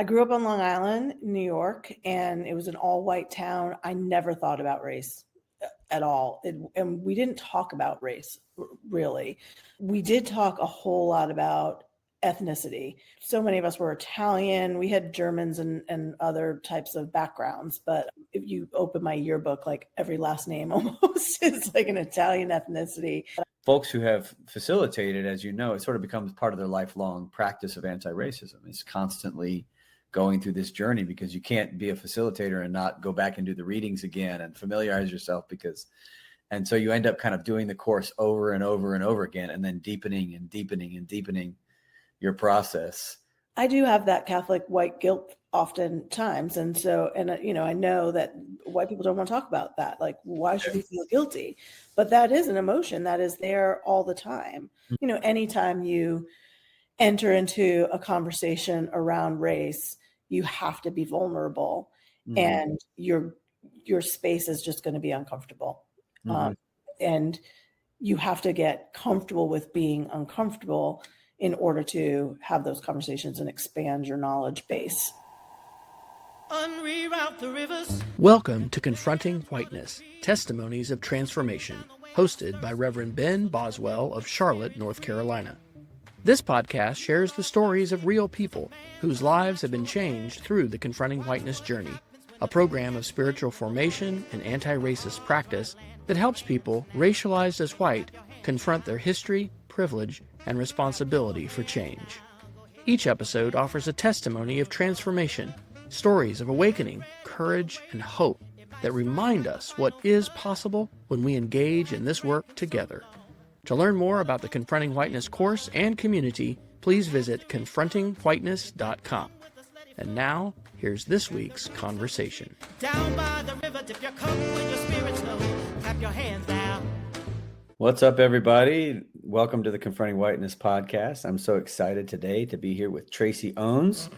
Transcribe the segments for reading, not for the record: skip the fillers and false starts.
I grew up on Long Island, New York, and it was an all-white town. I never thought about race at all. And we didn't talk about race, really. We did talk a whole lot about ethnicity. So many of us were Italian. We had Germans and other types of backgrounds. But if you open my yearbook, like every last name almost is like an Italian ethnicity. Folks who have facilitated, as you know, it sort of becomes part of their lifelong practice of anti-racism. It's constantly going through this journey because you can't be a facilitator and not go back and do the readings again and familiarize yourself and so you end up kind of doing the course over and over and over again and then deepening and deepening and deepening your process. I do have that Catholic white guilt oftentimes. And so, I know that white people don't want to talk about that. Like, why should we feel guilty? But that is an emotion that is there all the time. Anytime you enter into a conversation around race, you have to be vulnerable, and your space is just going to be uncomfortable. And you have to get comfortable with being uncomfortable in order to have those conversations and expand your knowledge base. Unreroute the rivers. Welcome to Confronting Whiteness, Testimonies of Transformation, hosted by Reverend Ben Boswell of Charlotte, North Carolina. This podcast shares the stories of real people whose lives have been changed through the Confronting Whiteness journey, a program of spiritual formation and anti-racist practice that helps people racialized as white confront their history, privilege, and responsibility for change. Each episode offers a testimony of transformation, stories of awakening, courage, and hope that remind us what is possible when we engage in this work together. To learn more about the Confronting Whiteness course and community, please visit confrontingwhiteness.com. And now, here's this week's conversation. Down by the river, dip your cup when your spirit's low. Clap your hands down. What's up, everybody? Welcome to the Confronting Whiteness podcast. I'm so excited today to be here with Tracy Onze.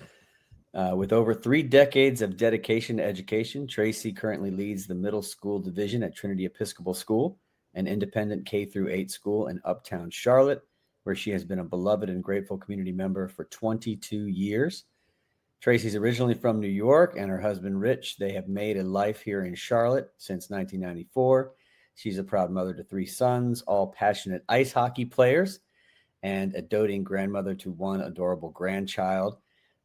With over 3 decades of dedication to education, Tracy currently leads the middle school division at Trinity Episcopal School, an independent K-8 school in Uptown Charlotte, where she has been a beloved and grateful community member for 22 years. Tracy's originally from New York, and her husband, Rich, they have made a life here in Charlotte since 1994. She's a proud mother to 3 sons, all passionate ice hockey players, and a doting grandmother to 1 adorable grandchild.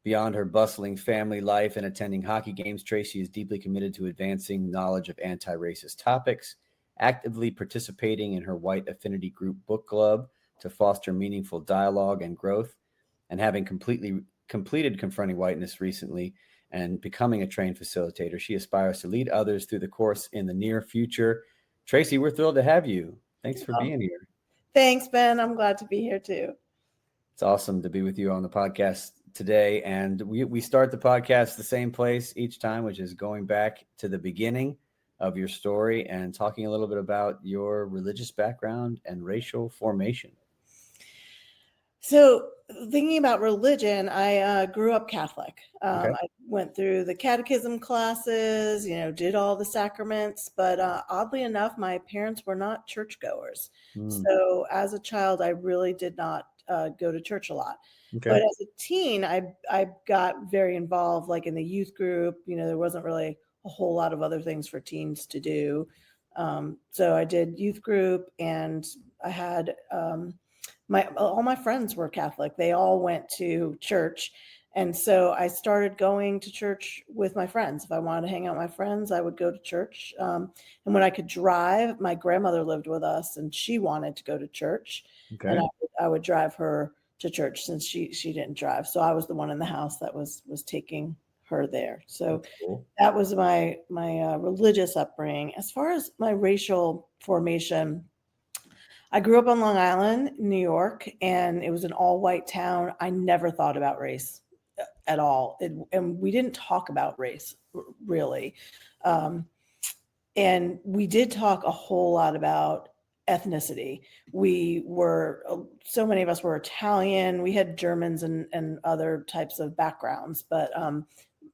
Beyond her bustling family life and attending hockey games, Tracy is deeply committed to advancing knowledge of anti-racist topics, actively participating in her White Affinity Group book club to foster meaningful dialogue and growth, and having completed Confronting Whiteness recently and becoming a trained facilitator, she aspires to lead others through the course in the near future. Tracy, we're thrilled to have you. Thanks for being here. Thanks, Ben. I'm glad to be here too. It's awesome to be with you on the podcast today. And we start the podcast the same place each time, which is going back to the beginning of your story and talking a little bit about your religious background and racial formation. So thinking about religion, I grew up Catholic. Okay. I went through the catechism classes, did all the sacraments, but oddly enough, my parents were not churchgoers. So as a child, I really did not go to church a lot. Okay. But as a teen, I got very involved, like in the youth group. There wasn't really a whole lot of other things for teens to do. So I did youth group, and I had all my friends were Catholic. They all went to church. And so I started going to church with my friends. If I wanted to hang out with my friends, I would go to church. And when I could drive, my grandmother lived with us and she wanted to go to church. Okay. And I would drive her to church since she didn't drive. So I was the one in the house that was taking her there. So cool. That was my religious upbringing. As far as my racial formation, I grew up on Long Island, New York, and it was an all-white town. I never thought about race at all. And we didn't talk about race, really. And we did talk a whole lot about ethnicity. So many of us were Italian. We had Germans and other types of backgrounds. But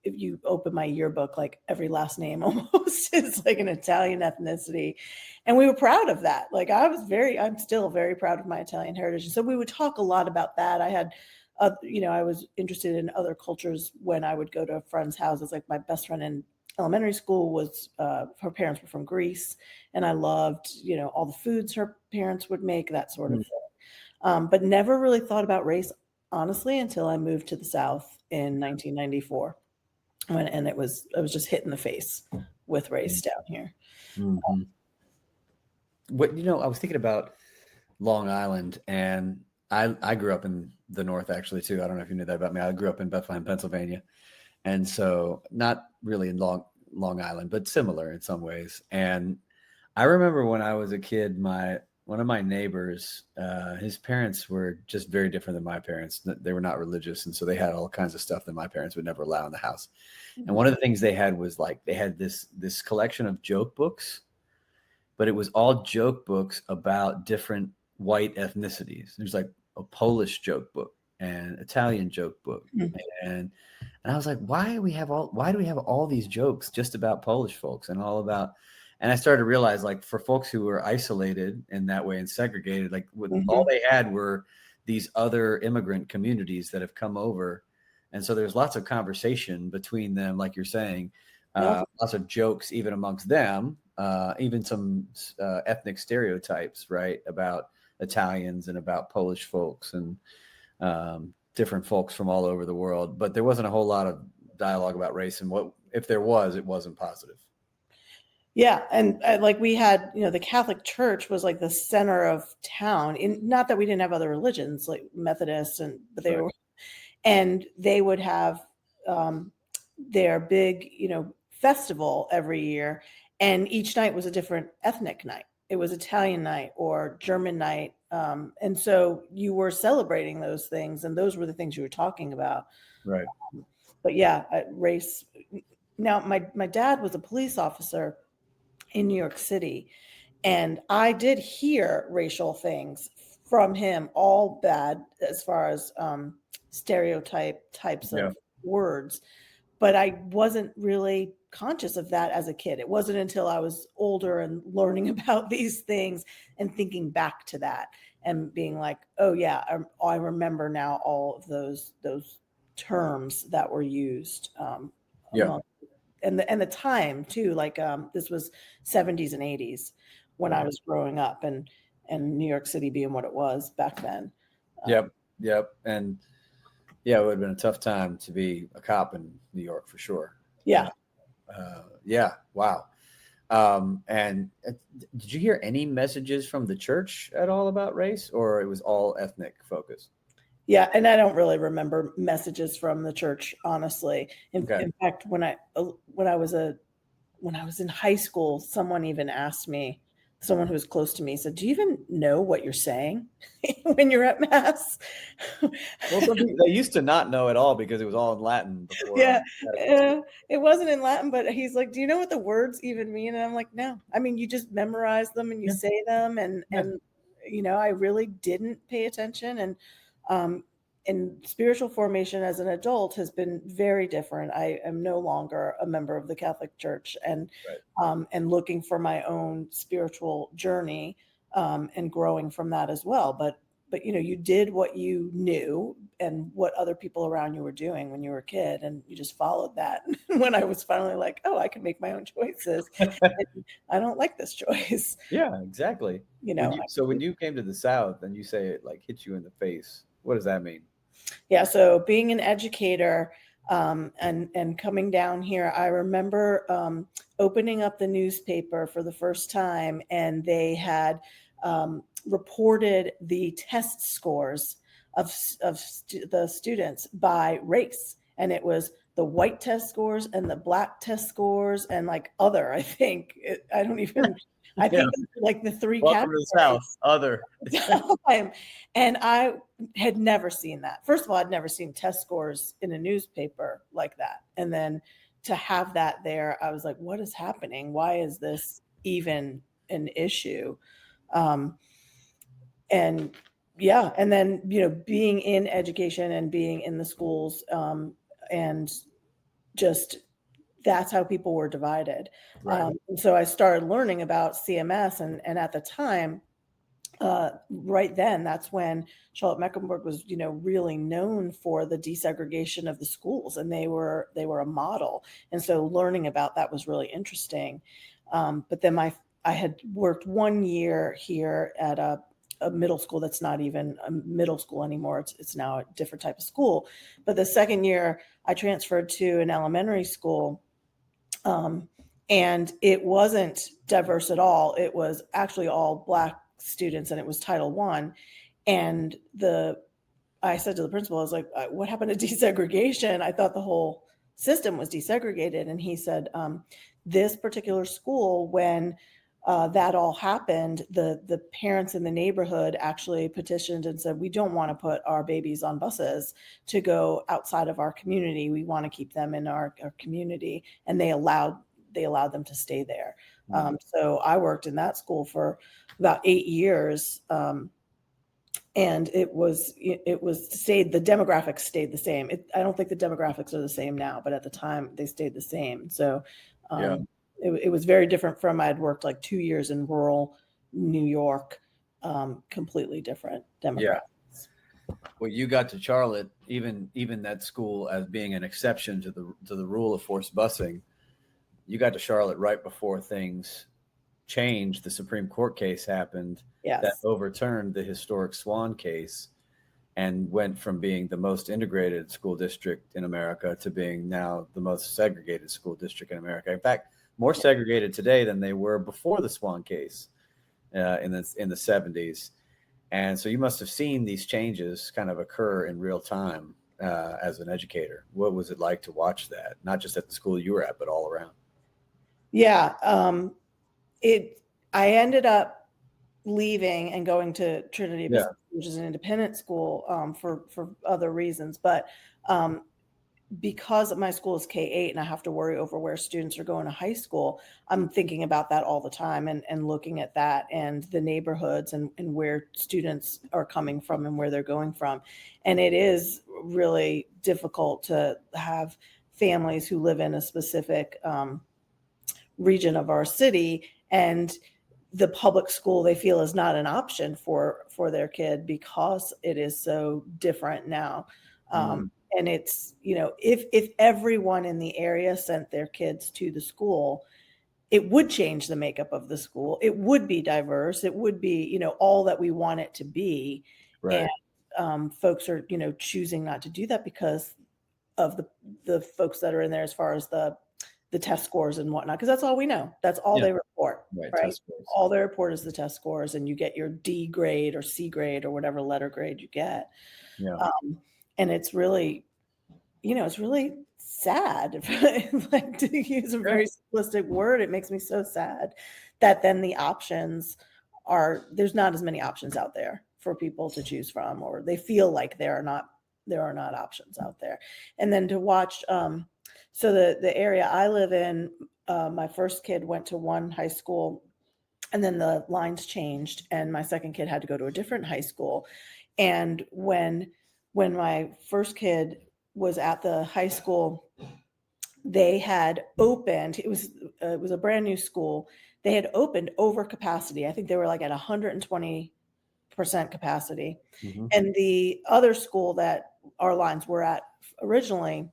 if you open my yearbook, like every last name almost is like an Italian ethnicity. And we were proud of that. Like I'm still very proud of my Italian heritage. And so we would talk a lot about that. I had I was interested in other cultures when I would go to friends' houses. Like my best friend in elementary school was, her parents were from Greece, and I loved, all the foods her parents would make, that sort of thing. But never really thought about race, honestly, until I moved to the South in 1994, and I was just hit in the face with race down here. Mm-hmm. I was thinking about Long Island, and I grew up in the North actually too. I don't know if you knew that about me. I grew up in Bethlehem, Pennsylvania, and so not really in Long Island, but similar in some ways. And I remember when I was a kid, one of my neighbors, his parents were just very different than my parents. They were not religious, and so they had all kinds of stuff that my parents would never allow in the house. And one of the things they had was like they had this collection of joke books, but it was all joke books about different white ethnicities. There's like a Polish joke book and Italian joke book, and I was like, why do we have all these jokes just about Polish folks and all about? And I started to realize, like, for folks who were isolated in that way and segregated, like all they had were these other immigrant communities that have come over. And so there's lots of conversation between them, like you're saying, lots of jokes even amongst them, even some ethnic stereotypes, right, about Italians and about Polish folks and different folks from all over the world. But there wasn't a whole lot of dialogue about race, and what if there was, it wasn't positive. Yeah, and like we had, the Catholic Church was like the center of town. Not that we didn't have other religions like Methodists, but they would have their big, festival every year, and each night was a different ethnic night. It was Italian night or German night, and so you were celebrating those things, and those were the things you were talking about. Right. But yeah, race. Now, my dad was a police officer in New York City, and I did hear racial things from him, all bad as far as types of words, but I wasn't really conscious of that as a kid. It wasn't until I was older and learning about these things and thinking back to that and being like, oh yeah, I remember now all of those terms that were used among, and the time too, like this was 70s and 80s when I was growing up, and New York City being what it was back then. Yep. And yeah, it would have been a tough time to be a cop in New York for sure. Yeah. Wow. And did you hear any messages from the church at all about race, or it was all ethnic focused? Yeah, and I don't really remember messages from the church, honestly. In fact, when I was in high school, someone even asked me, someone who was close to me said, "Do you even know what you're saying when you're at mass?" Well, some people, they used to not know at all because it was all in Latin before. Yeah, it wasn't in Latin, but he's like, "Do you know what the words even mean?" And I'm like, "No. I mean, you just memorize them and you say them, and I really didn't pay attention." And spiritual formation as an adult has been very different. I am no longer a member of the Catholic Church, and looking for my own spiritual journey, and growing from that as well. But you did what you knew and what other people around you were doing when you were a kid, and you just followed that. When I was finally like, oh, I can make my own choices. I don't like this choice. Yeah, exactly. When you came to the South and you say it like hit you in the face, what does that mean? Yeah, so being an educator, and coming down here, I remember opening up the newspaper for the first time, and they had reported the test scores of the students by race, and it was the white test scores and the black test scores and like other. I think I think like the three categories. To the South, other. And I had never seen that. First of all, I'd never seen test scores in a newspaper like that. And then to have that there, I was like, what is happening? Why is this even an issue? And then, being in education and being in the schools, and just that's how people were divided. Right. And so I started learning about CMS, and at the time, right then, that's when Charlotte-Mecklenburg was, really known for the desegregation of the schools, and they were a model. And so learning about that was really interesting. But then I had worked 1 year here at a middle school that's not even a middle school anymore. It's now a different type of school. But the second year, I transferred to an elementary school. And it wasn't diverse at all. It was actually all Black students, and it was Title I. And I said to the principal, I was like, what happened to desegregation? I thought the whole system was desegregated. And he said, this particular school, when that all happened, the parents in the neighborhood actually petitioned and said, we don't want to put our babies on buses to go outside of our community. We want to keep them in our community. And they allowed them to stay there. So I worked in that school for about 8 years. And the demographics stayed the same. I don't think the demographics are the same now, but at the time they stayed the same. So it was very different from, I had worked like 2 years in rural New York, completely different demographics. Yeah. Well, you got to Charlotte, even that school, as being an exception to the rule of forced busing. You got to Charlotte right before things changed. The Supreme Court case happened that overturned the historic Swan case and went from being the most integrated school district in America to being now the most segregated school district in America. In fact, more segregated today than they were before the Swan case in the 70s. And so you must have seen these changes kind of occur in real time as an educator. What was it like to watch that, not just at the school you were at, but all around? Yeah. I ended up leaving and going to Trinity Episcopal, which is an independent school, for other reasons. But because my school is K-8 and I have to worry over where students are going to high school, I'm thinking about that all the time and looking at that and the neighborhoods and where students are coming from and where they're going from. And it is really difficult to have families who live in a specific region of our city, and the public school they feel is not an option for their kid because it is so different now. And it's, if everyone in the area sent their kids to the school, it would change the makeup of the school. It would be diverse. It would be, all that we want it to be. Right. And folks are, choosing not to do that because of the folks that are in there as far as the test scores and whatnot, because that's all we know. That's all they report, right? All they report is the test scores, and you get your D grade or C grade or whatever letter grade you get. And it's really, it's really sad. Like, to use a very simplistic word, it makes me so sad that then the options there's not as many options out there for people to choose from, or they feel like there are not options out there. And then to watch, so the area I live in, my first kid went to one high school, and then the lines changed, and my second kid had to go to a different high school. And when my first kid was at the high school, they had opened, it was a brand new school. They had opened over capacity. I think they were like at 120% capacity. And the other school that our lines were at originally,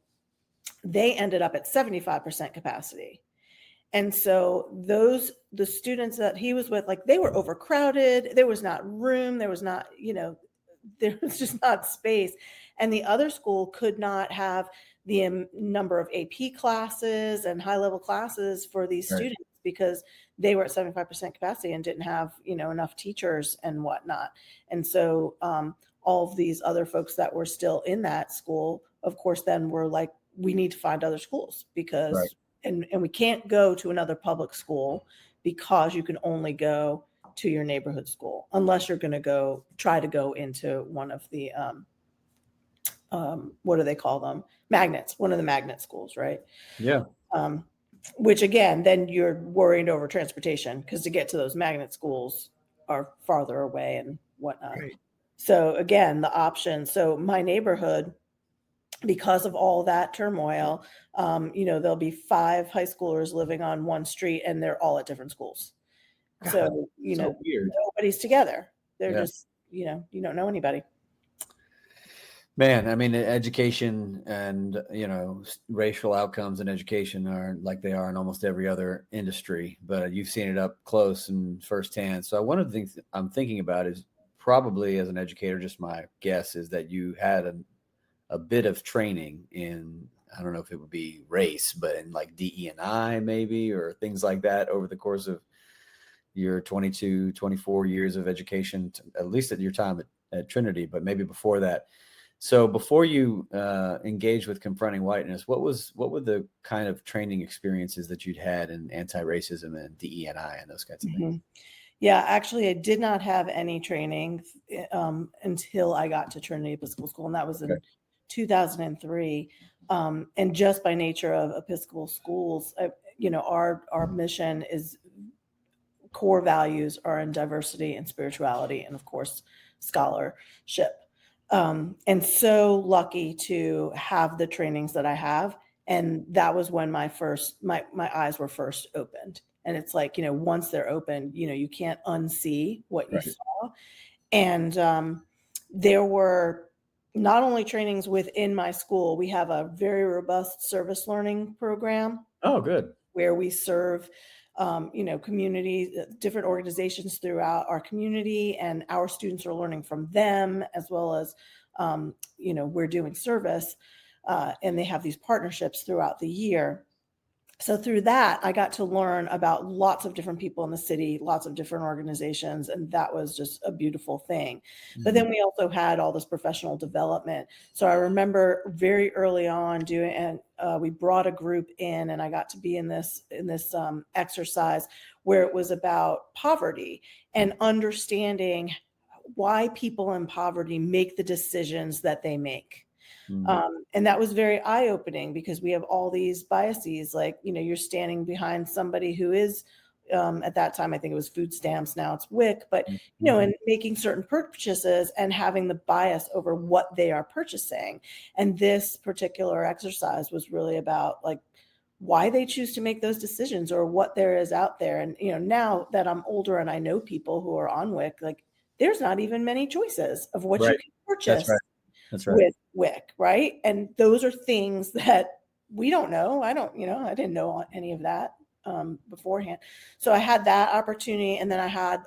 they ended up at 75% capacity. And so the students that he was with, like, they were overcrowded. There was not room. There was not, there was just not space. And the other school could not have the number of AP classes and high level classes for these students because they were at 75% capacity and didn't have, enough teachers and whatnot. And so all of these other folks that were still in that school, of course, then were like, we need to find other schools because, and we can't go to another public school because you can only go to your neighborhood school unless you're going to try to go into one of the, what do they call them? Magnets, one of the magnet schools, right? Yeah. Which again, then you're worried over transportation because to get to those magnet schools are farther away and whatnot. Right. So again, the option. So my neighborhood, because of all that turmoil, there'll be 5 high schoolers living on one street and they're all at different schools. So, so weird. Nobody's together. They're Yeah. just, you know, you don't know anybody. Man, I mean, education and, racial outcomes in education are like they are in almost every other industry, but you've seen it up close and firsthand. So one of the things that I'm thinking about is probably as an educator, just my guess is that you had a bit of training in, I don't know if it would be race, but in like DE&I maybe, or things like that over the course of your 22, 24 years of education, at least at your time at Trinity, but maybe before that. So before you engaged with Confronting Whiteness, what were the kind of training experiences that you'd had in anti-racism and DE&I and those kinds of things? Yeah, actually, I did not have any training until I got to Trinity Episcopal School, and that was in 2003. And just by nature of Episcopal schools, our mission is core values are in diversity and spirituality, and of course, scholarship. And so lucky to have the trainings that I have. And that was when my eyes were first opened. And it's like, once they're open, you can't unsee what you saw. And there were not only trainings within my school, we have a very robust service learning program. Oh, good. Where we serve communities, different organizations throughout our community, and our students are learning from them, as well as we're doing service, and they have these partnerships throughout the year. So through that, I got to learn about lots of different people in the city, lots of different organizations, and that was just a beautiful thing. But then we also had all this professional development. So I remember very early on and we brought a group in, and I got to be in this exercise where it was about poverty and understanding why people in poverty make the decisions that they make. And that was very eye-opening because we have all these biases, like, you're standing behind somebody who is, at that time, I think it was food stamps, now it's WIC, but, and making certain purchases and having the bias over what they are purchasing. And this particular exercise was really about like why they choose to make those decisions or what there is out there. And, now that I'm older and I know people who are on WIC, like there's not even many choices of what you can purchase. That's right. With WIC, right? And those are things that we don't know. I didn't know any of that beforehand. So I had that opportunity, and then I had,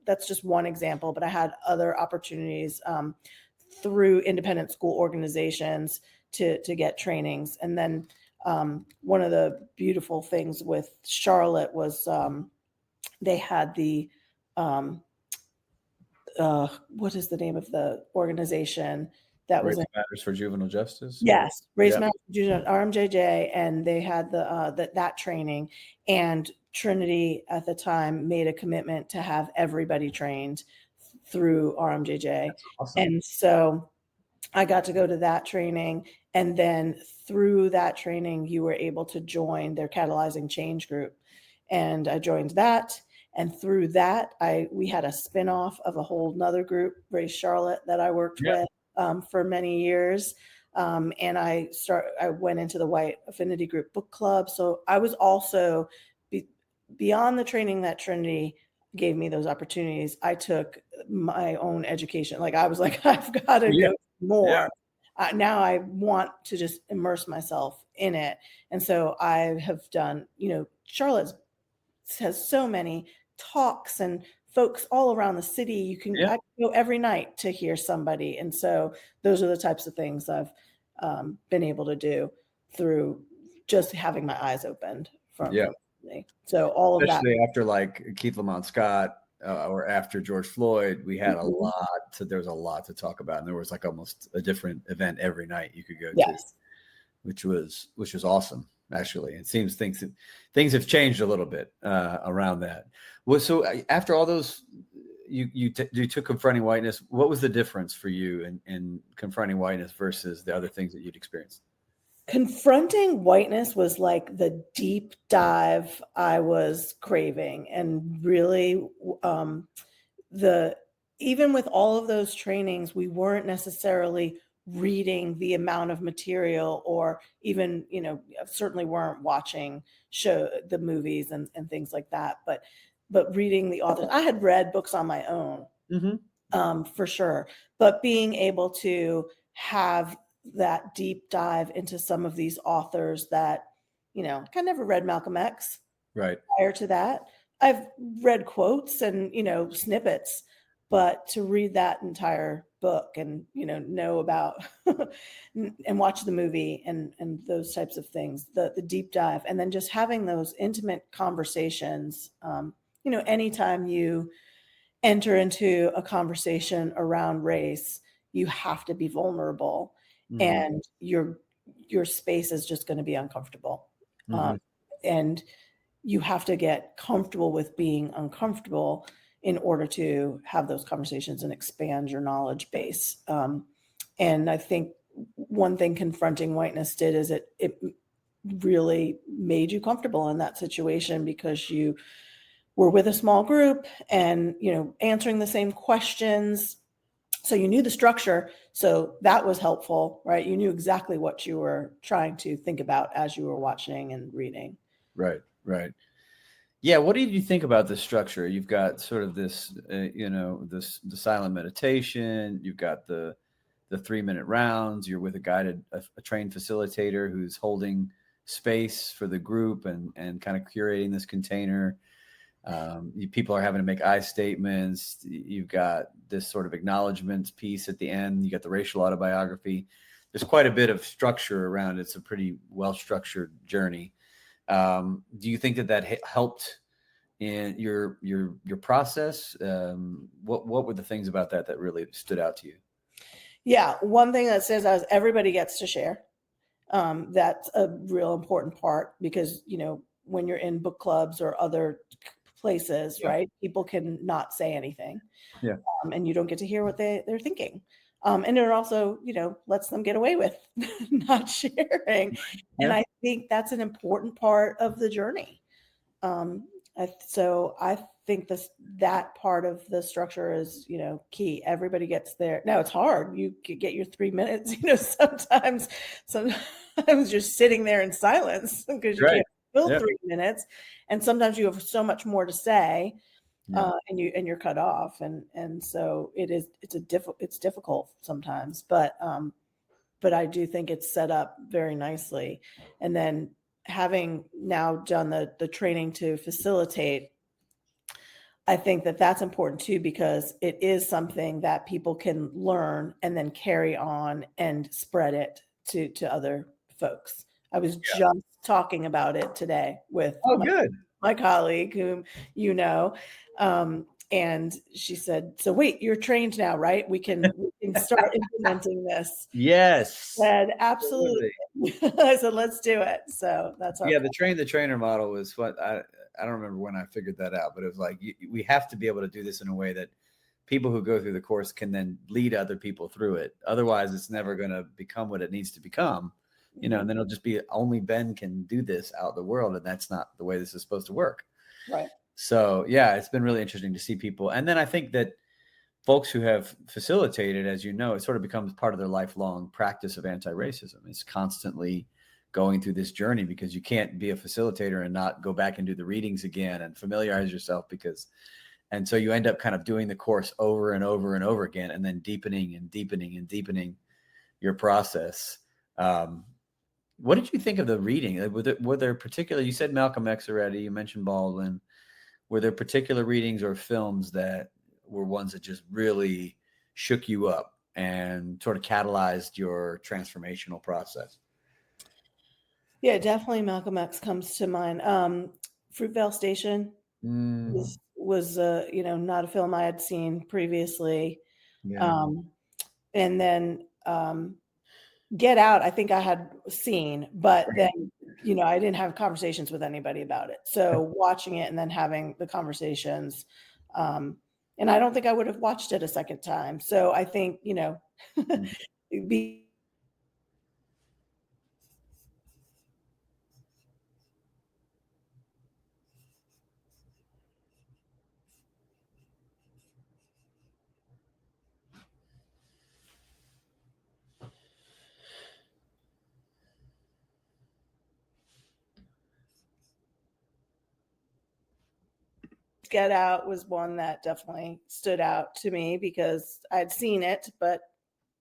that's just one example, but I had other opportunities through independent school organizations to get trainings. And then one of the beautiful things with Charlotte was they had the what is the name of the organization that Race was Matters for Juvenile Justice? Yes, Race Matters for Juvenile, RMJJ, and they had that training. And Trinity at the time made a commitment to have everybody trained through RMJJ. That's awesome. And so I got to go to that training. And then through that training, you were able to join their Catalyzing Change group. And I joined that. And through that, we had a spinoff of a whole nother group, Race Charlotte, that I worked with for many years. And I went into the White Affinity Group Book Club. So I was also, beyond the training that Trinity gave me those opportunities, I took my own education. Like I was like, I've got to go more. Now I want to just immerse myself in it. And so I have done, Charlotte has so many talks and folks all around the city. You can I can go every night to hear somebody. And so those are the types of things I've been able to do through just having my eyes opened from me. So all of that. Especially after like Keith Lamont Scott or after George Floyd, we had there was a lot to talk about. And there was like almost a different event every night you could go to, which was awesome. Actually, it seems things have changed a little bit around that. Well, so after all those, you took Confronting Whiteness. What was the difference for you in Confronting Whiteness versus the other things that you'd experienced? Confronting Whiteness was like the deep dive I was craving, and really, even with all of those trainings, we weren't necessarily reading the amount of material, or even, certainly weren't watching the movies and things like that, but reading the authors. I had read books on my own, for sure. But being able to have that deep dive into some of these authors that, I never read Malcolm X Right. prior to that. I've read quotes and, snippets, but to read that entire book and, know about and watch the movie and those types of things, the deep dive, and then just having those intimate conversations, anytime you enter into a conversation around race, you have to be vulnerable, and your space is just going to be uncomfortable. And you have to get comfortable with being uncomfortable in order to have those conversations and expand your knowledge base. And I think one thing Confronting Whiteness did is it really made you comfortable in that situation, because you were with a small group and, answering the same questions. So you knew the structure. So that was helpful, right? You knew exactly what you were trying to think about as you were watching and reading. Right. Yeah. What did you think about the structure? You've got sort of this, the silent meditation. You've got the 3-minute rounds. You're with a trained facilitator who's holding space for the group and kind of curating this container. People are having to make I statements. You've got this sort of acknowledgments piece at the end. You got the racial autobiography. There's quite a bit of structure around it. It's a pretty well-structured journey. Do you think that helped in your process? What were the things about that really stood out to you? Yeah, one thing that says is everybody gets to share. That's a real important part, because, when you're in book clubs or other places, Yeah. right, people can not say anything. Yeah. And you don't get to hear what they're thinking. And it also, lets them get away with not sharing. Yeah. And I think that's an important part of the journey. So I think that part of the structure is, key. Everybody gets there. Now it's hard. You could get your 3 minutes, sometimes you're sitting there in silence because you Right. can't fill Yeah. 3 minutes. And sometimes you have so much more to say, Yeah. and you're cut off. And so it's difficult sometimes, but I do think it's set up very nicely. And then having now done the training to facilitate, I think that's important too, because it is something that people can learn and then carry on and spread it to other folks. I was just talking about it today with Good. my colleague, whom and she said, "So wait, you're trained now, right? We can start implementing this." Yes. Said, "Absolutely." I said, "Let's do it." So that's our The train the trainer model was what I don't remember when I figured that out, but it was like we have to be able to do this in a way that people who go through the course can then lead other people through it. Otherwise, it's never going to become what it needs to become, and then it'll just be only Ben can do this out in the world, and that's not the way this is supposed to work. right. So yeah, it's been really interesting to see people, and then I think that folks who have facilitated, as you know, it sort of becomes part of their lifelong practice of anti-racism. It's constantly going through this journey, because you can't be a facilitator and not go back and do the readings again and familiarize yourself, and so you end up kind of doing the course over and over and over again, and then deepening and deepening and deepening your process. What did you think of the reading? Were there particular, you said Malcolm X already, you mentioned Baldwin. Were there particular readings or films that were ones that just really shook you up and sort of catalyzed your transformational process? Yeah, definitely Malcolm X comes to mind. Fruitvale Station was not a film I had seen previously. Yeah. And then Get Out, I think I had seen, but then I didn't have conversations with anybody about it. So watching it and then having the conversations, and I don't think I would have watched it a second time. So I think be Get Out was one that definitely stood out to me because I'd seen it, but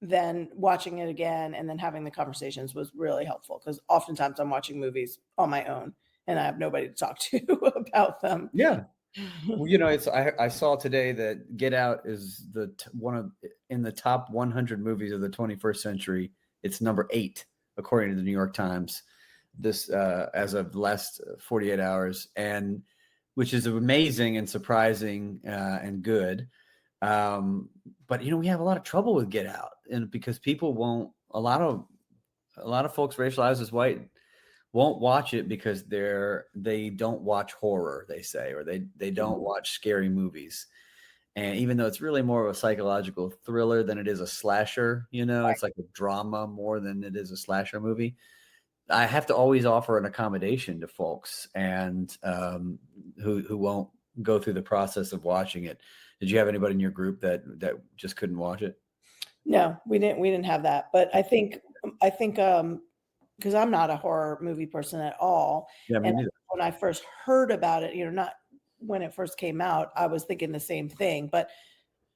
then watching it again and then having the conversations was really helpful because oftentimes I'm watching movies on my own and I have nobody to talk to about them. Yeah. Well, it's I saw today that Get Out is in the top 100 movies of the 21st century. It's number 8 according to the New York Times. This as of the last 48 hours, and which is amazing and surprising and good. But we have a lot of trouble with Get Out, and because people won't. A lot of folks racialized as white won't watch it because they don't watch horror, they say, or they don't watch scary movies. And even though it's really more of a psychological thriller than it is a slasher, it's like a drama more than it is a slasher movie. I have to always offer an accommodation to folks and who won't go through the process of watching it. Did you have anybody in your group that just couldn't watch it? No, we didn't have that. But I think because I'm not a horror movie person at all. Yeah, me And neither. when I first heard about it, not when it first came out, I was thinking the same thing. But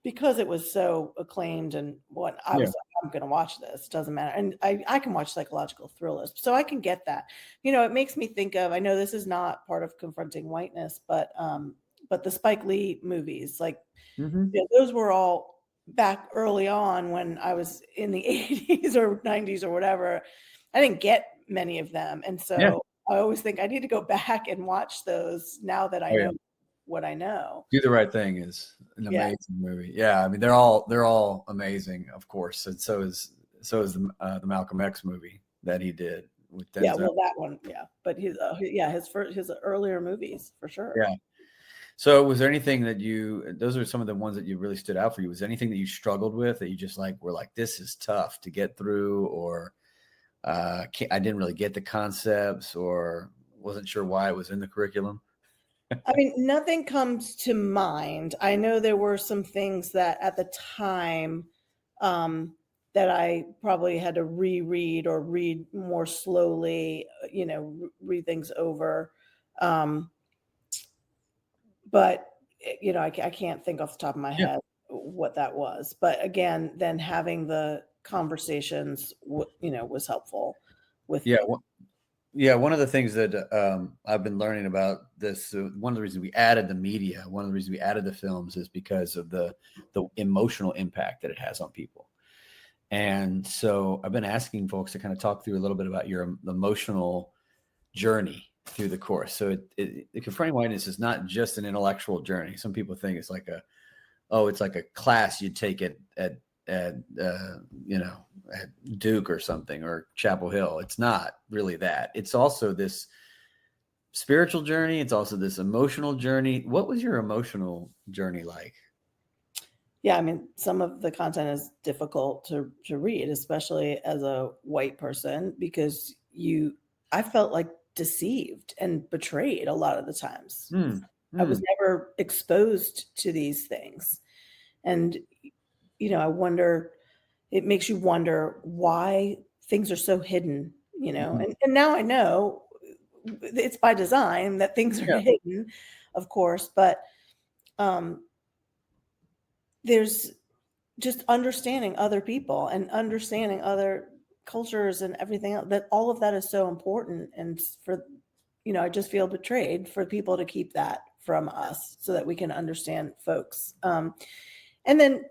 because it was so acclaimed and what I was like, I'm going to watch this. Doesn't matter. And I can watch psychological thrillers. So I can get that. It makes me think of, I know this is not part of Confronting Whiteness, but the Spike Lee movies, like those were all back early on when I was in the 80s or 90s or whatever. I didn't get many of them. And so I always think I need to go back and watch those now that I know what I know. Do the Right Thing is an amazing movie. Yeah. I mean, they're all amazing, of course. And so is the Malcolm X movie that he did with Denzel. Yeah. Well, that one. Yeah. But his earlier movies for sure. Yeah. So was there anything those are some of the ones that you really stood out for you. Was there anything that you struggled with that you just were like, this is tough to get through, or I didn't really get the concepts or wasn't sure why it was in the curriculum? I mean, nothing comes to mind. I know there were some things that at the time that I probably had to reread or read more slowly, read things over. But I can't think off the top of my head what that was. But again, then having the conversations, was helpful with. One of the things that I've been learning about this, one of the reasons we added the media, one of the reasons we added the films is because of the emotional impact that it has on people. And so I've been asking folks to kind of talk through a little bit about your emotional journey through the course. So the Confronting Whiteness is not just an intellectual journey. Some people think it's like it's like a class you take at Duke or something, or Chapel Hill. It's not really that. It's also this spiritual journey. It's also this emotional journey. What was your emotional journey like? Yeah, I mean, some of the content is difficult to read, especially as a white person, because I felt like deceived and betrayed a lot of the times. I was never exposed to these things. And, I wonder, it makes you wonder why things are so hidden, and now I know it's by design that things are hidden, of course, but there's just understanding other people and understanding other cultures and everything else, that all of that is so important. And for, I just feel betrayed for people to keep that from us so that we can understand folks. And then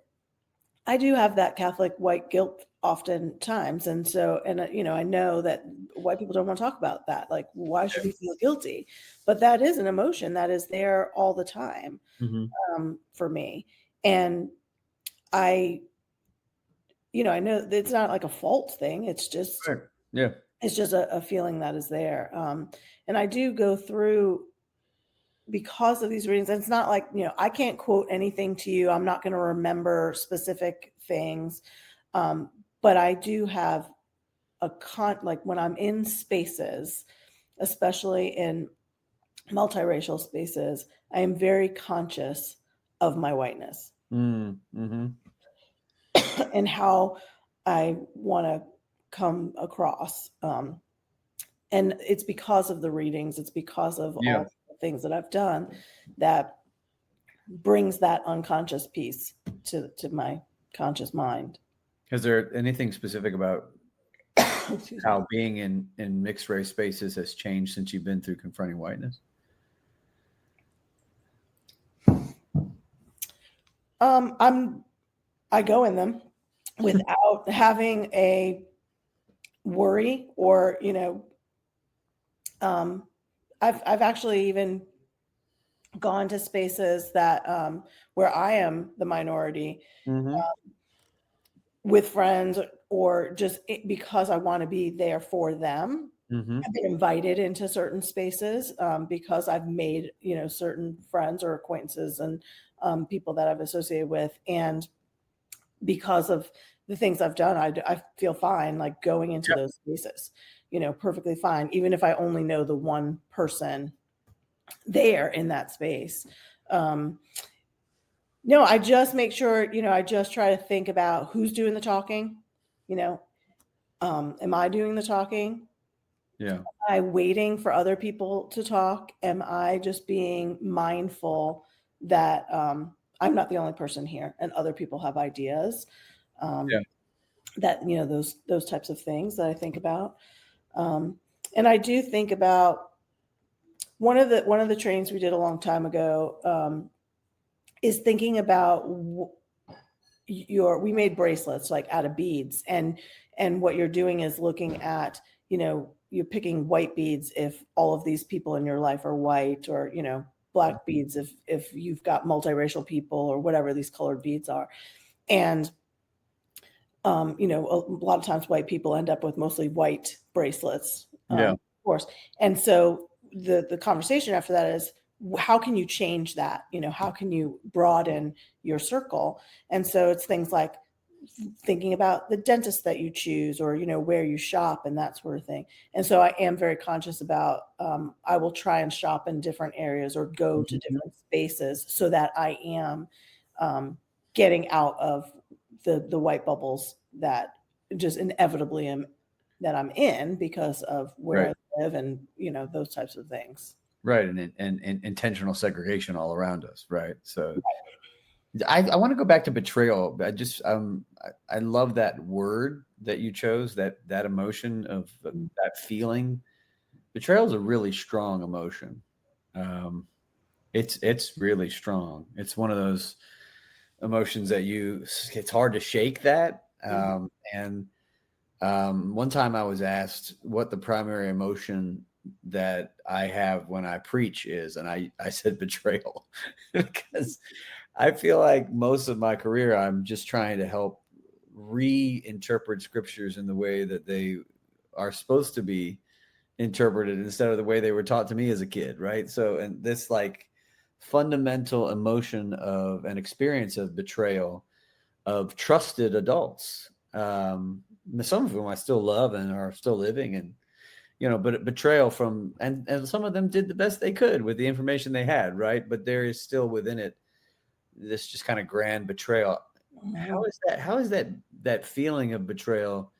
I do have that Catholic white guilt oftentimes. And so, I know that white people don't want to talk about that. Like, why should we feel guilty? But that is an emotion that is there all the time for me. And I know that it's not like a fault thing. It's just, it's just a feeling that is there. And I do go through, because of these readings, and it's not like, I can't quote anything to you. I'm not going to remember specific things. But I do have like when I'm in spaces, especially in multiracial spaces, I am very conscious of my whiteness and how I want to come across. And it's because of the readings. It's because of all the things that I've done that brings that unconscious piece to my conscious mind. Is there anything specific about Excuse me. how being in mixed race spaces has changed since you've been through Confronting Whiteness? I go in them without having a worry or, I've actually even gone to spaces that where I am the minority with friends, or just because I want to be there for them. I've been invited into certain spaces because I've made, certain friends or acquaintances and people that I've associated with. And because of the things I've done, I feel fine, like going into those spaces, perfectly fine, even if I only know the one person there in that space. No, I just make sure, I just try to think about who's doing the talking, am I doing the talking? Yeah. Am I waiting for other people to talk? Am I just being mindful that I'm not the only person here and other people have ideas? That, those types of things that I think about. And I do think about one of the trainings we did a long time ago is thinking about we made bracelets like out of beads, and what you're doing is looking at, you're picking white beads if all of these people in your life are white, or, black beads if you've got multiracial people, or whatever these colored beads are. And a lot of times white people end up with mostly white bracelets, of course. And so the conversation after that is, how can you change that? How can you broaden your circle? And so it's things like thinking about the dentist that you choose, or, where you shop and that sort of thing. And so I am very conscious about, I will try and shop in different areas or go to different spaces so that I am getting out of the white bubbles that just inevitably that I'm in because of where I live and, those types of things. Right. And intentional segregation all around us. Right. So I want to go back to betrayal. I love that word that you chose, that emotion of that feeling. Betrayal is a really strong emotion. It's really strong. It's one of those emotions that it's hard to shake that. And one time I was asked what the primary emotion that I have when I preach is, and I said betrayal, because I feel like most of my career I'm just trying to help reinterpret scriptures in the way that they are supposed to be interpreted instead of the way they were taught to me as a kid, right? So, and this like fundamental emotion of an experience of betrayal of trusted adults, some of whom I still love and are still living, and but betrayal from, and some of them did the best they could with the information they had, right? But there is still within it this just kind of grand betrayal. How is that feeling of betrayal,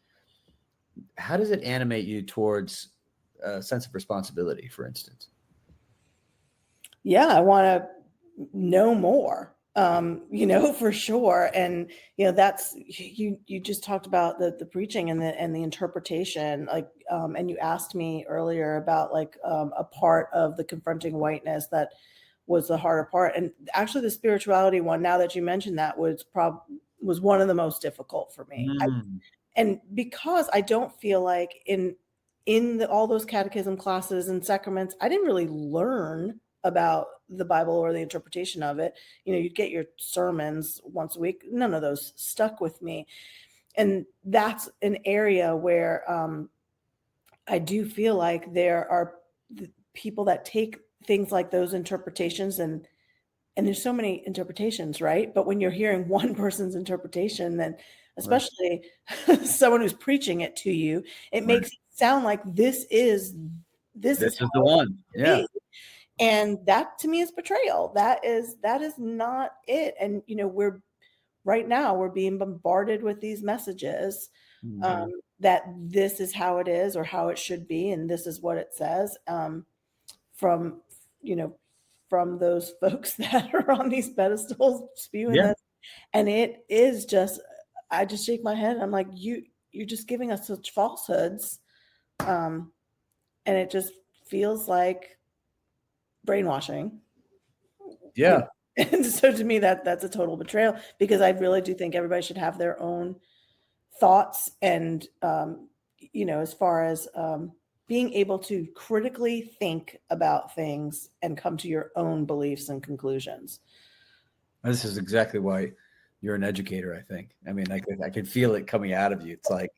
how does it animate you towards a sense of responsibility, for instance? Yeah, I want to know more, for sure. And, that's, you just talked about the preaching and the interpretation, like, and you asked me earlier about like a part of the Confronting Whiteness that was the harder part. And actually the spirituality one, now that you mentioned that, was one of the most difficult for me. And because I don't feel like in all those catechism classes and sacraments, I didn't really learn about the Bible or the interpretation of it. You'd get your sermons once a week. None of those stuck with me. And that's an area where I do feel like there are people that take things like those interpretations, and there's so many interpretations, right? But when you're hearing one person's interpretation, then especially someone who's preaching it to you, it makes it sound like this is the one. Yeah. And that to me is betrayal. That is not it. And we're being bombarded with these messages that this is how it is or how it should be, and this is what it says, from from those folks that are on these pedestals spewing Yeah. that. And it is just, I just shake my head. I'm like, you're just giving us such falsehoods. And it just feels like brainwashing. Yeah. And so to me, that's a total betrayal, because I really do think everybody should have their own thoughts. And, as far as being able to critically think about things and come to your own beliefs and conclusions. This is exactly why you're an educator, I think. I mean, I can feel it coming out of you. It's like,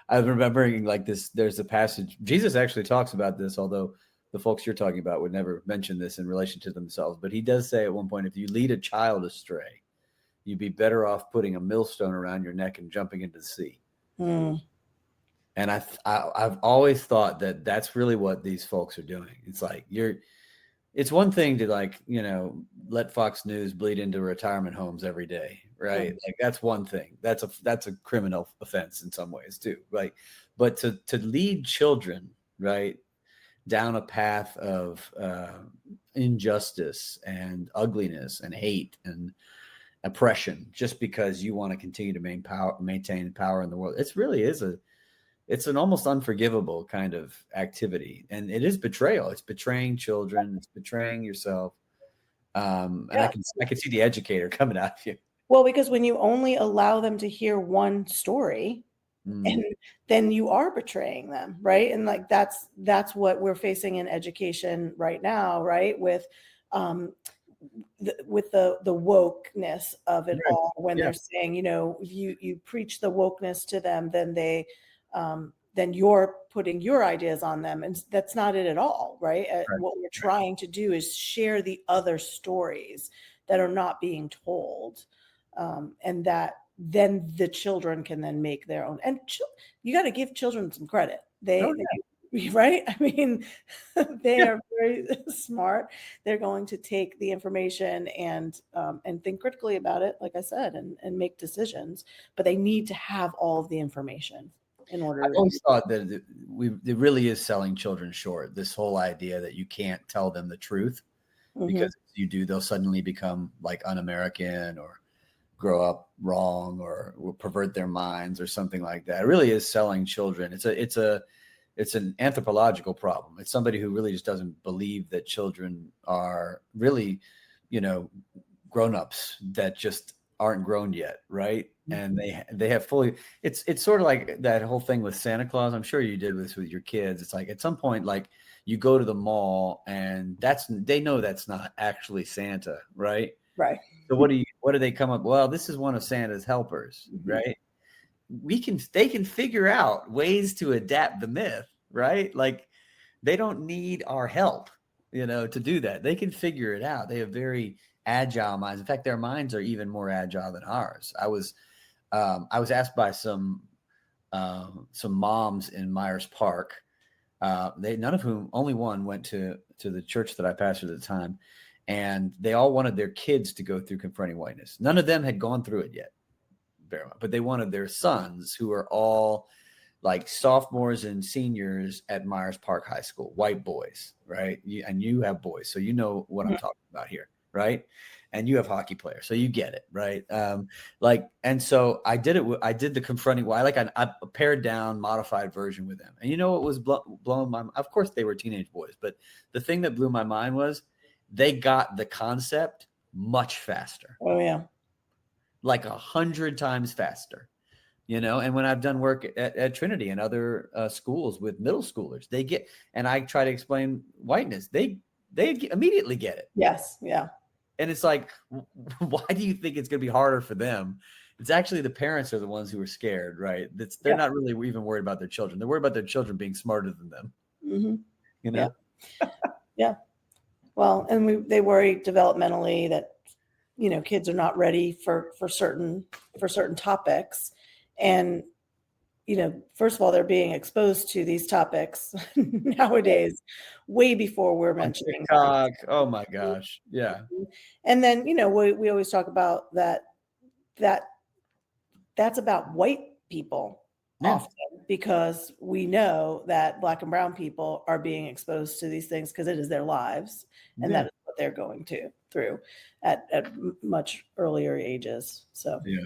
I'm remembering like this, there's a passage, Jesus actually talks about this, although the folks you're talking about would never mention this in relation to themselves. But he does say at one point, if you lead a child astray, you'd be better off putting a millstone around your neck and jumping into the sea. Mm. And I've always thought that that's really what these folks are doing. It's like it's one thing to like, let Fox News bleed into retirement homes every day, right? Like that's one thing. That's a criminal offense in some ways too, right? But to lead children, right, down a path of injustice and ugliness and hate and oppression, just because you want to continue to maintain power in the world, it's an almost unforgivable kind of activity. And it is betrayal. It's betraying children. It's betraying yourself. And I can see the educator coming at you. Well, because when you only allow them to hear one story, and then you are betraying them, right? And like that's what we're facing in education right now, right? With the wokeness of it all, when they're saying, you preach the wokeness to them, then you're putting your ideas on them, and that's not it at all, right? What we're trying to do is share the other stories that are not being told, and that then the children can then make their own. And you got to give children some credit. They right? I mean, they are very smart. They're going to take the information and think critically about it, like I said, and make decisions. But they need to have all of the information in order. I've always thought that it really is selling children short. This whole idea that you can't tell them the truth, because if you do, they'll suddenly become like un-American or grow up wrong or will pervert their minds or something like that. It really is selling children. It's an anthropological problem. It's somebody who really just doesn't believe that children are really, grown-ups that just aren't grown yet, right? And they have fully. It's sort of like that whole thing with Santa Claus. I'm sure you did this with your kids. It's like at some point, like you go to the mall and they know that's not actually Santa, right? Right. So what do they come up? Well, this is one of Santa's helpers, right? They can figure out ways to adapt the myth, right? Like they don't need our help, to do that. They can figure it out. They have very agile minds. In fact, their minds are even more agile than ours. I was asked by some moms in Myers Park. None of whom, only one went to the church that I pastored at the time. And they all wanted their kids to go through Confronting Whiteness. None of them had gone through it yet, but they wanted their sons, who are all like sophomores and seniors at Myers Park High School, white boys, right? And you have boys, so you know what I'm talking about here, right? And you have hockey players, so you get it, right? And so I did it. I did the Confronting. I pared down, modified version with them. And you know what was blowing my mind? Of course, they were teenage boys, but the thing that blew my mind was they got the concept much faster. Oh yeah. Like 100 times faster, and when I've done work at Trinity and other schools with middle schoolers, and I try to explain whiteness, they immediately get it. Yes. Yeah. And it's like, why do you think it's going to be harder for them? It's actually the parents are the ones who are scared, right? They're not really even worried about their children. They're worried about their children being smarter than them. Yeah. Well, and they worry developmentally that, kids are not ready for certain topics. And, first of all, they're being exposed to these topics nowadays, way before we're mentioning TikTok. Oh my gosh. Yeah. And then, we always talk about that's about white people often, because we know that Black and brown people are being exposed to these things because it is their lives, and that is what what they're going through at much earlier ages. So Yeah.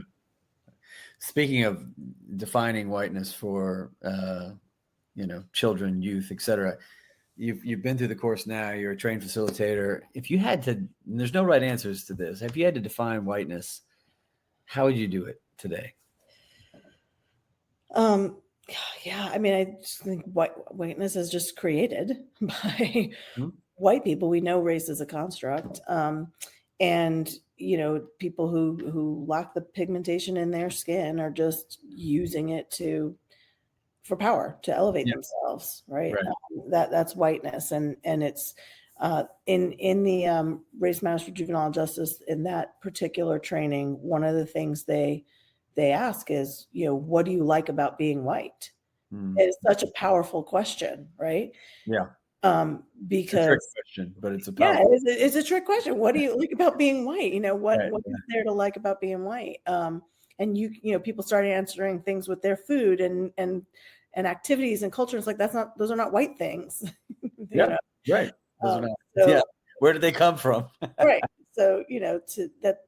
Speaking of defining whiteness for children, youth, etc., you've been through the course now. You're a trained facilitator. If you had to, and there's no right answers to this. If you had to define whiteness, how would you do it today? Yeah, I mean, I just think whiteness is just created by Hmm? white people. We know race is a construct. And people who lack the pigmentation in their skin are just using it for power, to elevate themselves, right? That's whiteness, and it's in the race matters for juvenile justice. In that particular training, one of the things they ask is, what do you like about being white? It's such a powerful question, right? Yeah. Because it's a trick question, but it's a yeah, powerful. it's a trick question. What do you like about being white? What Right, is there to like about being white? And people started answering things with their food and activities and culture. It's like those are not white things. Yeah, right. Those are not. So, where did they come from? right. So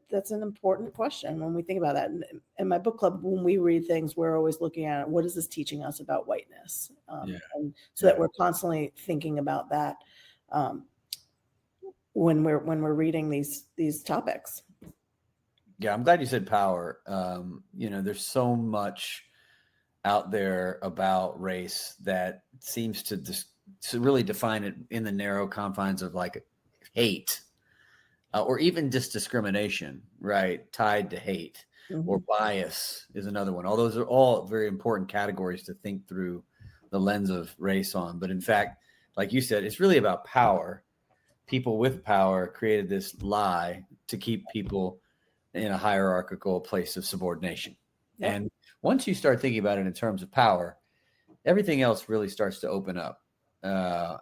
that's an important question when we think about that. And in my book club, when we read things, we're always looking at what is this teaching us about whiteness, and so that we're constantly thinking about that when we're reading these topics. Yeah, I'm glad you said power. There's so much out there about race that seems to really define it in the narrow confines of like hate, or even just discrimination, right? Tied to hate. Or bias is another one. All those are all very important categories to think through the lens of race on. But in fact, like you said, it's really about power. People with power created this lie to keep people in a hierarchical place of subordination. Yep. And once you start thinking about it in terms of power, everything else really starts to open up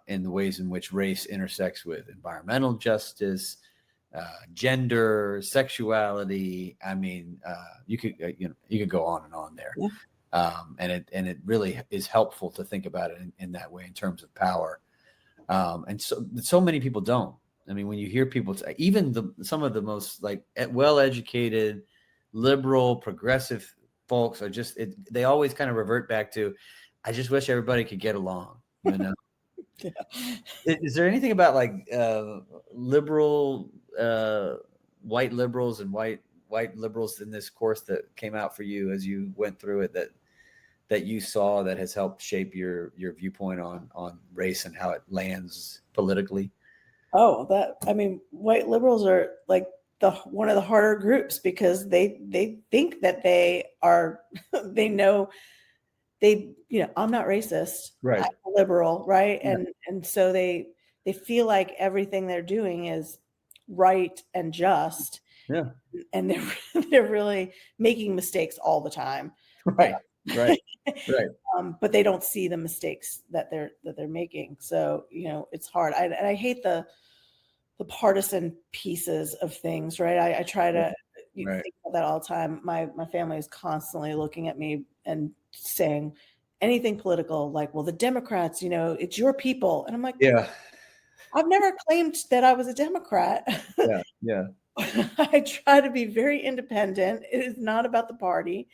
in the ways in which race intersects with environmental justice, gender, sexuality. I mean, you could go on and on there. Yeah. And it really is helpful to think about it in that way in terms of power. And so many people don't. I mean, when you hear people, even some of the most like well-educated, liberal, progressive folks are just, they always kind of revert back to, I just wish everybody could get along, Yeah. Is there anything about like liberal, white liberals and white liberals in this course that came out for you as you went through it that you saw that has helped shape your viewpoint on race and how it lands politically? Oh, white liberals are like one of the harder groups because they think that they are, they know, I'm not racist, right? I'm liberal, right? Yeah. And so they feel like everything they're doing is right and just. Yeah. And they're really making mistakes all the time. Right. Right. But they don't see the mistakes that they're making. So, it's hard. I hate the partisan pieces of things, right? I try to think about that all the time. My family is constantly looking at me and saying anything political, like, well, the Democrats, it's your people. And I'm like, yeah, I've never claimed that I was a Democrat. Yeah. I try to be very independent. It is not about the party.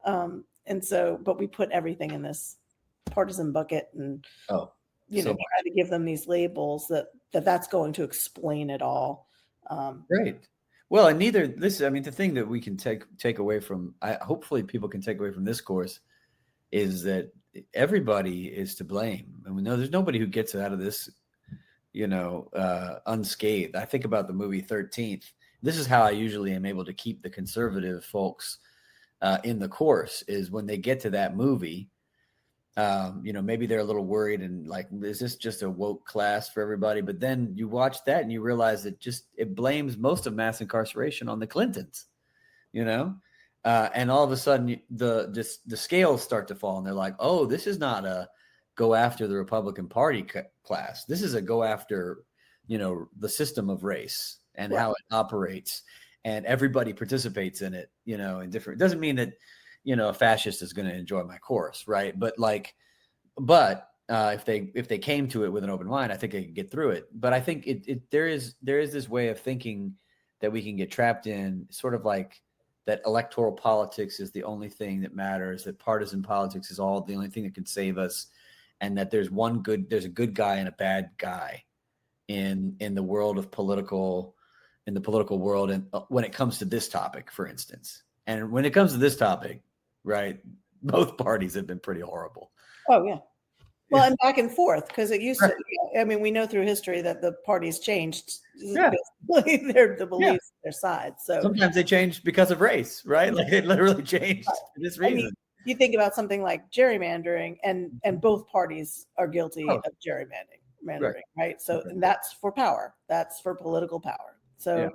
And so, but we put everything in this partisan bucket and, try to give them these labels that's going to explain it all. Right. Well, and the thing that we can take away from, hopefully people can take away from this course is that everybody is to blame. And we know there's nobody who gets out of this, unscathed. I think about the movie 13th. This is how I usually am able to keep the conservative folks in the course is when they get to that movie, maybe they're a little worried and like, is this just a woke class for everybody? But then you watch that and you realize that it blames most of mass incarceration on the Clintons, and all of a sudden the scales start to fall and they're like, oh, this is not a go after the Republican Party class. This is a go after, the system of race and how it operates, and everybody participates in it, in different, it doesn't mean that, a fascist is going to enjoy my course. Right. But if they came to it with an open mind, I think they could get through it. But I think there is this way of thinking that we can get trapped in, sort of like that electoral politics is the only thing that matters, that partisan politics is all the only thing that can save us, and that there's a good guy and a bad guy in the world of political world. And when it comes to this topic, for instance, and when it comes to this topic, right, both parties have been pretty horrible. Oh yeah. Well, and back and forth, because it used to, I mean, we know through history that the parties changed basically the beliefs, their sides. So sometimes they changed because of race, right? Like it literally changed for this reason. I mean, you think about something like gerrymandering, and both parties are guilty of gerrymandering, right? So and that's for power. That's for political power. So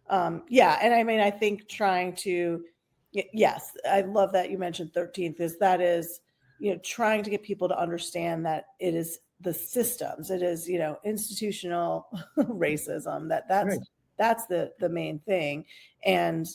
and I mean, I think trying to, yes, I love that you mentioned 13th, is trying to get people to understand that it is the systems, it is, institutional racism, that's the main thing. And,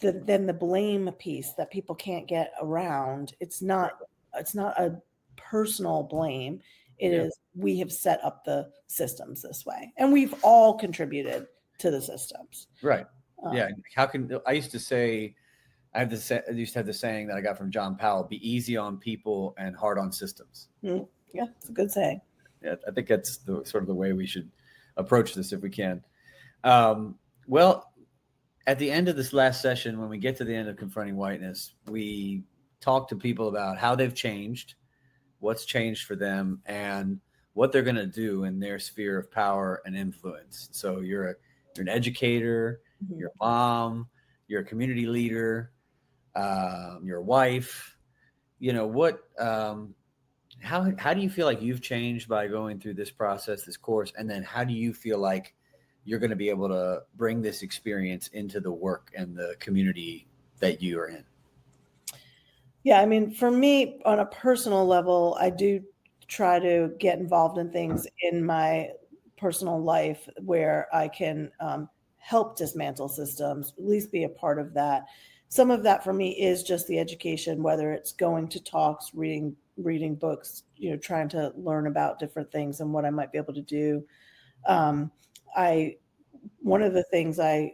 then the blame piece that people can't get around, it's not a personal blame. It is, we have set up the systems this way, and we've all contributed to the systems. Right. I used to say, I used to have the saying that I got from John Powell: be easy on people and hard on systems. Yeah, it's a good saying. Yeah, I think that's sort of the way we should approach this if we can. Well, at the end of this last session, when we get to the end of Confronting Whiteness, we talk to people about how they've changed, what's changed for them, and what they're going to do in their sphere of power and influence. So you're an educator, you're a mom, you're a community leader, your wife, how do you feel like you've changed by going through this process, this course? And then how do you feel like you're going to be able to bring this experience into the work and the community that you are in? Yeah. I mean, for me, on a personal level, I do try to get involved in things in my personal life where I can help dismantle systems, at least be a part of that. Some of that for me is just the education, whether it's going to talks, reading books, trying to learn about different things and what I might be able to do. One of the things I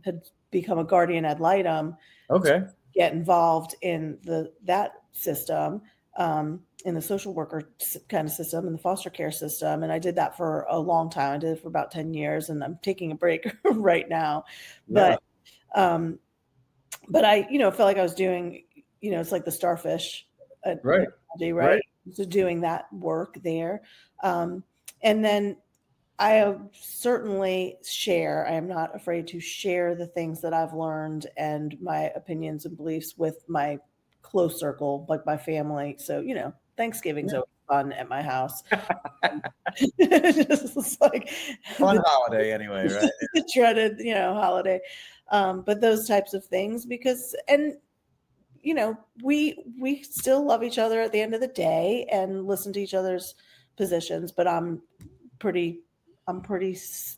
had become a guardian ad litem. Okay. Get involved in that system, in the social worker kind of system, in the foster care system. And I did that for a long time. I did it for about 10 years, and I'm taking a break right now. But I, felt like I was doing, it's like the starfish, right? So doing that work there. And then I certainly share. I am not afraid to share the things that I've learned and my opinions and beliefs with my close circle, like my family. So, Thanksgiving's always fun at my house. Just like fun holiday anyway, right? The dreaded, holiday. But those types of things, because, and, we still love each other at the end of the day and listen to each other's positions, but I'm pretty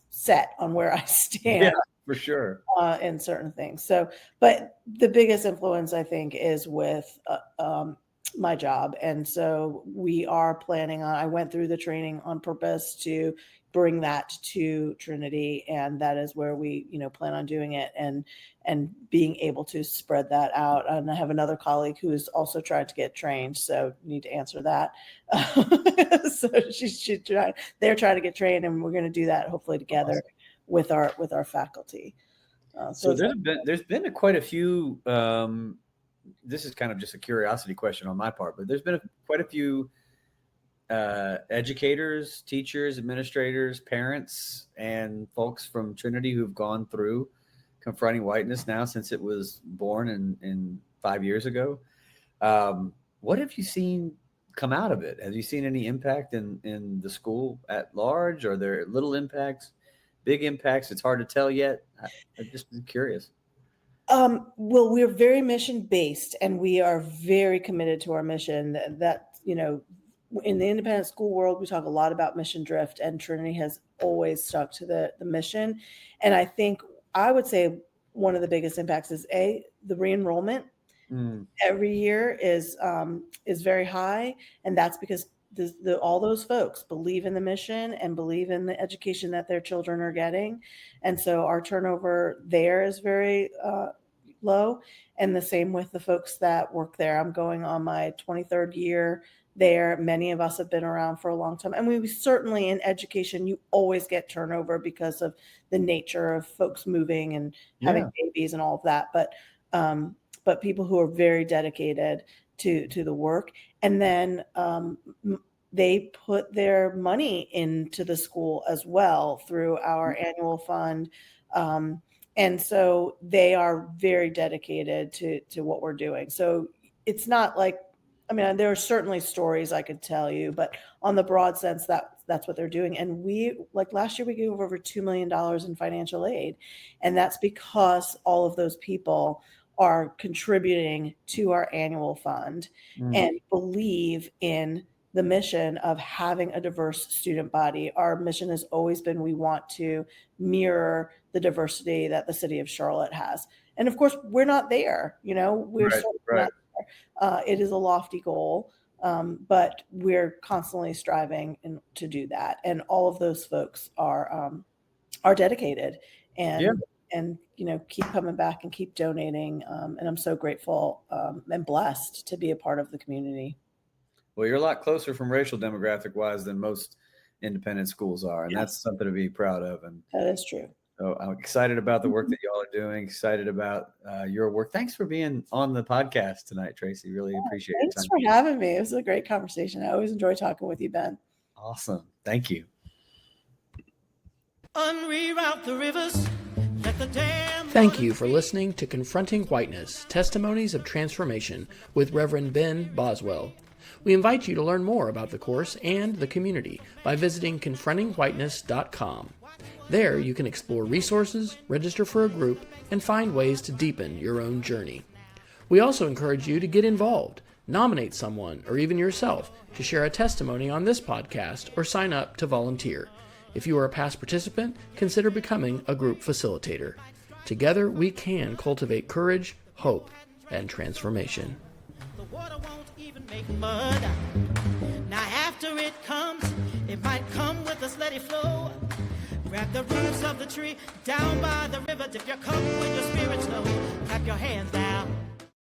set on where I stand. Yeah, for sure. In certain things. So, but the biggest influence, I think, is with my job. And so we are planning on, I went through the training on purpose to bring that to Trinity. And that is where we, plan on doing it and being able to spread that out. And I have another colleague who is also trying to get trained. So need to answer that. So they're trying to get trained, and we're going to do that hopefully together with our faculty. So there's been quite a few, this is kind of just a curiosity question on my part, but there's been quite a few educators, teachers, administrators, parents, and folks from Trinity who've gone through Confronting Whiteness now since it was born in 5 years ago. What have you seen come out of it? Have you seen any impact in the school at large? Are there little impacts, big impacts? It's hard to tell yet. I'm just curious. Well, we're very mission based, and we are very committed to our mission. That, in the independent school world, we talk a lot about mission drift, and Trinity has always stuck to the mission. And I think I would say one of the biggest impacts is the re-enrollment. every year is very high, and that's because all those folks believe in the mission and believe in the education that their children are getting, and so our turnover there is very low, and the same with the folks that work there. I'm going on my 23rd year there. Many of us have been around for a long time, and we certainly in education you always get turnover because of the nature of folks moving and having babies and all of that, but people who are very dedicated to the work, and then they put their money into the school as well through our annual fund. And so they are very dedicated to what we're doing. So it's not like, I mean, there are certainly stories I could tell you, but on the broad sense, that's what they're doing. And we, like last year, we gave over $2 million in financial aid. And that's because all of those people are contributing to our annual fund and believe in the mission of having a diverse student body. Our mission has always been, we want to mirror the diversity that the city of Charlotte has. And of course, we're not there, we're certainly not there. It is a lofty goal, but we're constantly striving to do that. And all of those folks are dedicated and keep coming back and keep donating. And I'm so grateful and blessed to be a part of the community. Well, you're a lot closer from racial demographic wise than most independent schools are. And that's something to be proud of. And that is true. So I'm excited about the work that y'all are doing, excited about your work. Thanks for being on the podcast tonight, Tracy. Really appreciate it. Thanks for having me. It was a great conversation. I always enjoy talking with you, Ben. Awesome. Thank you. Unreroute the rivers. Thank you for listening to Confronting Whiteness, Testimonies of Transformation with Reverend Ben Boswell. We invite you to learn more about the course and the community by visiting confrontingwhiteness.com. There you can explore resources, register for a group, and find ways to deepen your own journey. We also encourage you to get involved, nominate someone or even yourself to share a testimony on this podcast or sign up to volunteer. If you are a past participant, consider becoming a group facilitator. Together, we can cultivate courage, hope, and transformation. The water won't even make mud. Now after it comes, it might come with a steady flow. Grab the roots of the tree, down by the river, dip your cup when your spirit's low. Clap your hands down.